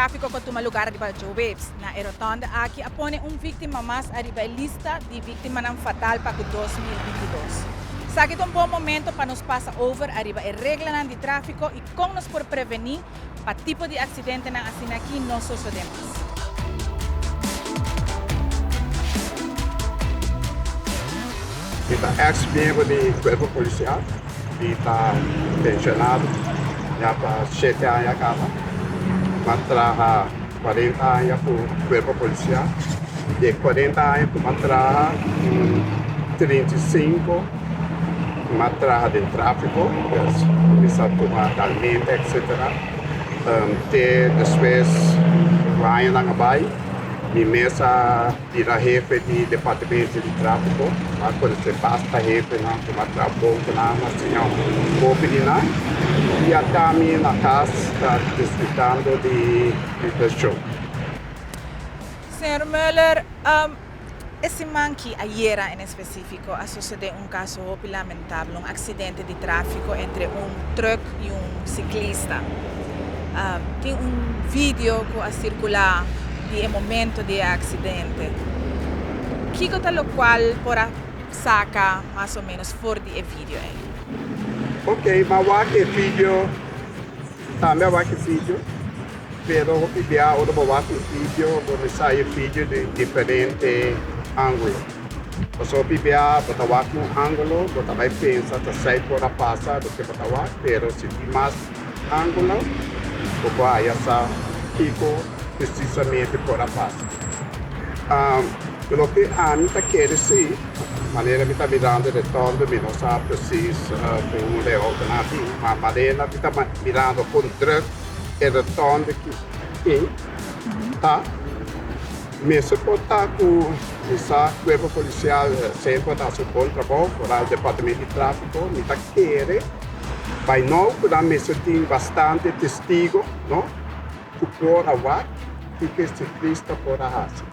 tráfico com uma lugar arriba Joe Waves. Na rotonda aqui apone vítima mais arriba a lista de vítima não fatal para 2022. Sabe um bom momento para nos passar over arriba a regra de tráfico e como nos por prevenir para tipo de acidente na assim aqui não sucedemos. Kita ex-membro do Corpo Policial, que está pensionado, já para 7 anos acaba. Mas trabalha 40 anos com o Corpo Policial. De 40 anos, mas trabalha 35, mas trabalha em tráfico, começa a tomar alimento, etc. Depois, vai na Gabai. Minha mesa era jefe de departamento de tráfico, mas quando você basta jefe, não toma trabalho, não, assim, não opinião. E até a minha na casa está desfrutando de show. Senhor Müller, esse manque ayer em específico a suceder caso lamentável, acidente de tráfico entre truck e ciclista. Tem vídeo que a circular de momento de acidente. Que lo qual para saca mais ou menos fora de vídeo aí? Ok, mas o vídeo também vai que vídeo, pero o que agora vai que vídeo, onde sai vídeo de diferente ângulo. Só pibia bota vai um ângulo, bota vai pensar que sai por a passar do que bota vai, pero se tem mais ângulo, o vai essa fico precisamente por a passa. Pelo que a mim está querendo ser, maneira que está mirando de todo, me não sabe preciso como é alternativo, mas maneira que está mirando com truck e retorno que tem, tá? Mesmo por estar com essa corpo policial sempre está seu bom trabalho, para o departamento de tráfico, me está querendo, vai não, porque mesmo tem bastante testigo, não? Que por a que ciclista por a raça.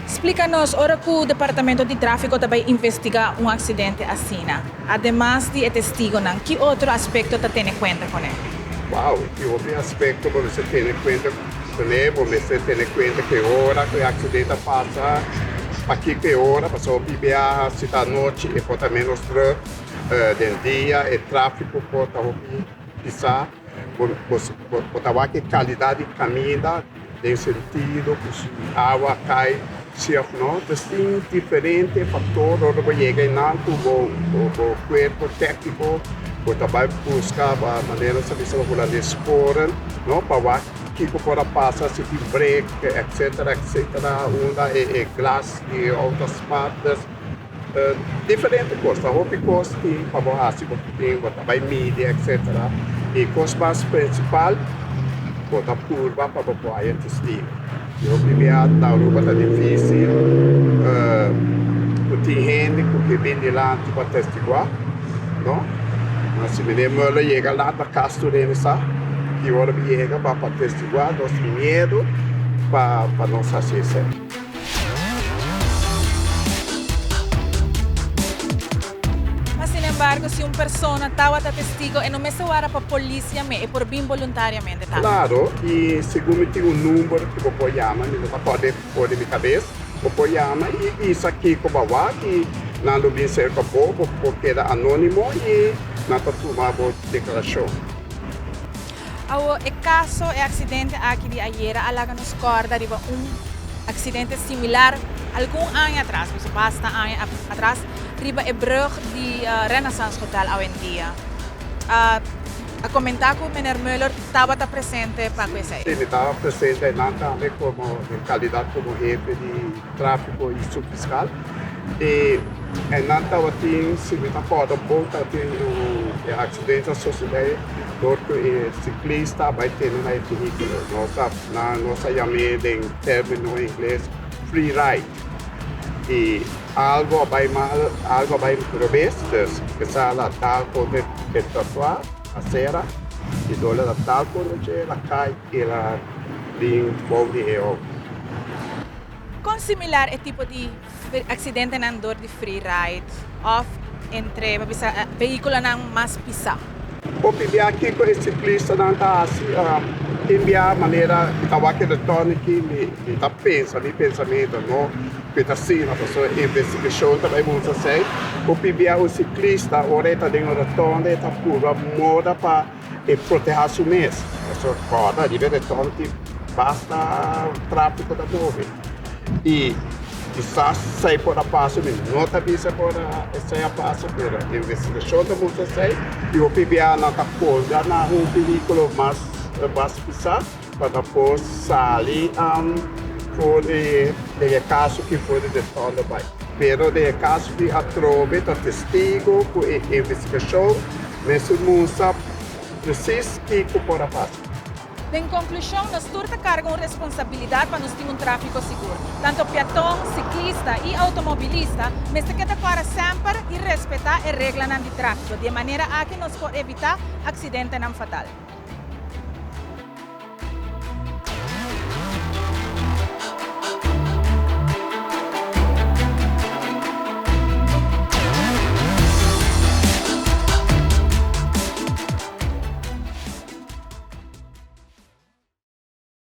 Explica-nos, ora que o Departamento de Tráfico também investiga acidente assim, además de testigo, que outro aspecto está tendo em conta com ele? Uau, que outro aspecto você tem em conta com ele, você tem em conta que hora que o acidente passa, aqui que hora, passou a viajar, se está noite e pode menos truck, de dia, e tráfico pode pisar, pode ter qualidade de caminhada, em sentido que a água cai, se não, tem diferentes fatores que chegam na o corpo técnico, o trabalho buscar a maneira de se fazer de expor, não para que pode passar se tem break, etc, onda e glass e outras partes, diferentes coisas, houve coisas que para assim tem o trabalho mídia, etc, e coisa mais principal bota curva para apoiar testigo. Eu vivia na rua está difícil, tem gente que vem de lá para testiguar, não? Mas se me lembro, chega lá para casa dele, sabe? E agora chega para testiguar, nós temos medo para não fazer isso. Sin embargo, se uma pessoa estava testigo e não me soara para a polícia, é por bem voluntariamente. Tá? Claro, e segundo tem número que eu vou chamar, não pode pôr na minha cabeça, eu vou chamar e isso aqui que eu vou que não vai ser pouco, porque era anônimo e não está tomando declaração. O caso e acidente aqui de ayer, alaga nos corda de acidente similar algum ano atrás, basta ano atrás, riba e brug de Renaissance Hotel hoje em dia. A comentar com o Meneer Müller estava presente para isso aí. Ele estava presente também como em qualidade como jefe de tráfico e subfiscal. E não estava tendo, se me recordo, tem acidente sucedido, porque o ciclista vai ter uma veículo. Nós chamamos em termino em inglês free ride. E algo vai mal, algo vai ao revés, que está lá tal como o trotuar, a serra, e dole lá tal como ela cai e ela desenvolve e outro. Com similar é tipo de acidente na andor de free ride, ou entre veículo não mais pisa. O PBA aqui com esse ciclista não está assim, enviar maneira de acabar que retorno que me tá pensamento, não? Porque assim, a pessoa investigação também muito assim. O PBA o ciclista, o reta de um retorno, está pura moda para proteger o mês. A pessoa pode, de retorno que basta o tráfego da nuvem. E quizás sai por a passo mesmo, não avisa por sai a passo, mas a investigação está muito assim. E o PBA não está posto na veículo mais pesado para depois sair por de caso que foi de retorno vai. Pero de caso que atrove o testigo com a investigação, mesmo não sabe preciso que por a passo. In conclusione, nos turta carga una responsabilidad para nos ter un tráfico seguro. Tanto peatón, ciclista e automobilista, mas que para sempre e respeitar as regras de tráfico, de maneira a que nos pode evitar acidente não fatal.